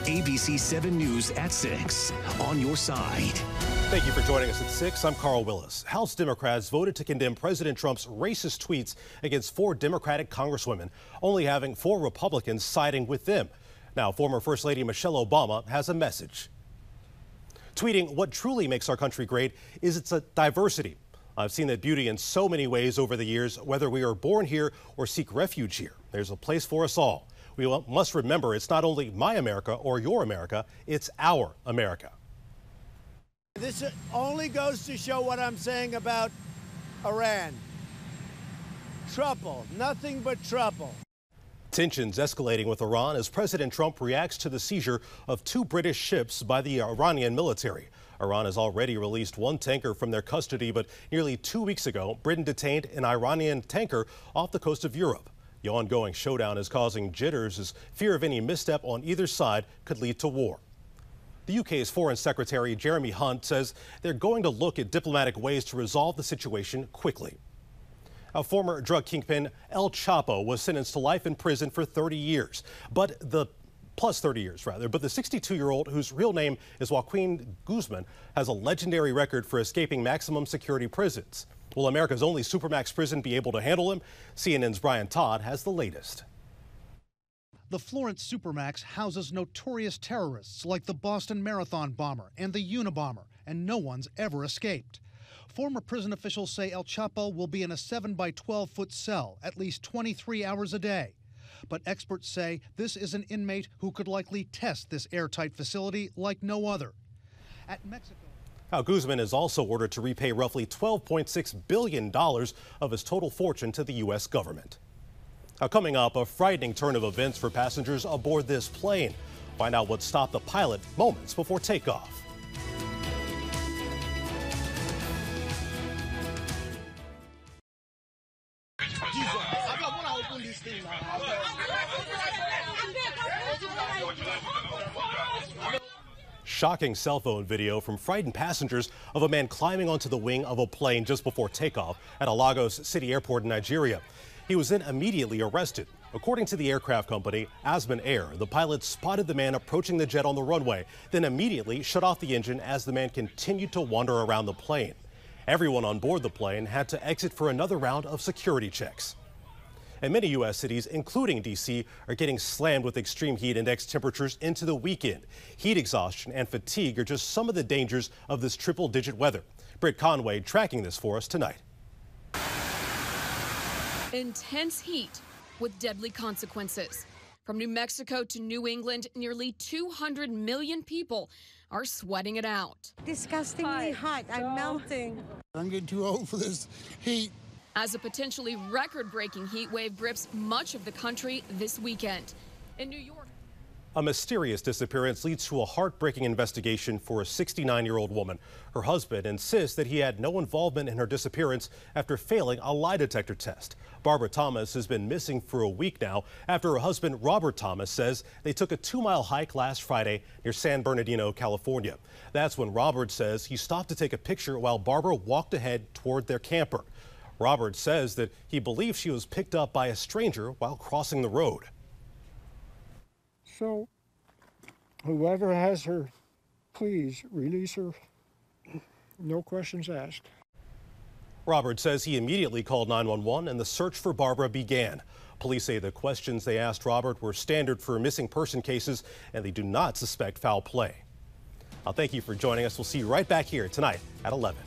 ABC 7 News at 6. On your side. Thank you for joining us at 6. I'm Carl Willis. House Democrats voted to condemn President Trump's racist tweets against 4 Democratic congresswomen, only having 4 Republicans siding with them. Now, former First Lady Michelle Obama has a message. Tweeting, "What truly makes our country great is its diversity. I've seen that beauty in so many ways over the years, whether we are born here or seek refuge here. There's a place for us all. We must remember it's not only my America or your America, it's our America." This only goes to show what I'm saying about Iran. Trouble, nothing but trouble. Tensions escalating with Iran as President Trump reacts to the seizure of 2 British ships by the Iranian military. Iran has already released 1 tanker from their custody, but nearly 2 weeks ago, Britain detained an Iranian tanker off the coast of Europe. The ongoing showdown is causing jitters as fear of any misstep on either side could lead to war. The UK's Foreign Secretary Jeremy Hunt says they're going to look at diplomatic ways to resolve the situation quickly. A former drug kingpin, El Chapo, was sentenced to life in prison for 30 years, but the 62-year-old, whose real name is Joaquin Guzman, has a legendary record for escaping maximum security prisons. Will America's only Supermax prison be able to handle him? CNN's Brian Todd has the latest. The Florence Supermax houses notorious terrorists like the Boston Marathon bomber and the Unabomber, and no one's ever escaped. Former prison officials say El Chapo will be in a 7 by 12-foot cell at least 23 hours a day. But experts say this is an inmate who could likely test this airtight facility like no other. At Mexico. Now, Guzman is also ordered to repay roughly $12.6 billion of his total fortune to the U.S. government. Now, coming up, a frightening turn of events for passengers aboard this plane. Find out what stopped the pilot moments before takeoff. Shocking cell phone video from frightened passengers of a man climbing onto the wing of a plane just before takeoff at a Lagos City airport in Nigeria. He was then immediately arrested. According to the aircraft company, Asman Air, the pilot spotted the man approaching the jet on the runway, then immediately shut off the engine as the man continued to wander around the plane. Everyone on board the plane had to exit for another round of security checks. And many U.S. cities, including D.C., are getting slammed with extreme heat index temperatures into the weekend. Heat exhaustion and fatigue are just some of the dangers of this triple-digit weather. Britt Conway tracking this for us tonight. Intense heat with deadly consequences. From New Mexico to New England, nearly 200 million people are sweating it out. Disgustingly hot. I'm melting. I'm getting too old for this heat. As a potentially record-breaking heat wave grips much of the country this weekend. In New York, a mysterious disappearance leads to a heartbreaking investigation for a 69-year-old woman. Her husband insists that he had no involvement in her disappearance after failing a lie detector test. Barbara Thomas has been missing for a week now after her husband, Robert Thomas, says they took a 2-mile hike last Friday near San Bernardino, California. That's when Robert says he stopped to take a picture while Barbara walked ahead toward their camper. Robert says that he believes she was picked up by a stranger while crossing the road. So, whoever has her, please release her. No questions asked. Robert says he immediately called 911 and the search for Barbara began. Police say the questions they asked Robert were standard for missing person cases and they do not suspect foul play. Thank you for joining us. We'll see you right back here tonight at 11.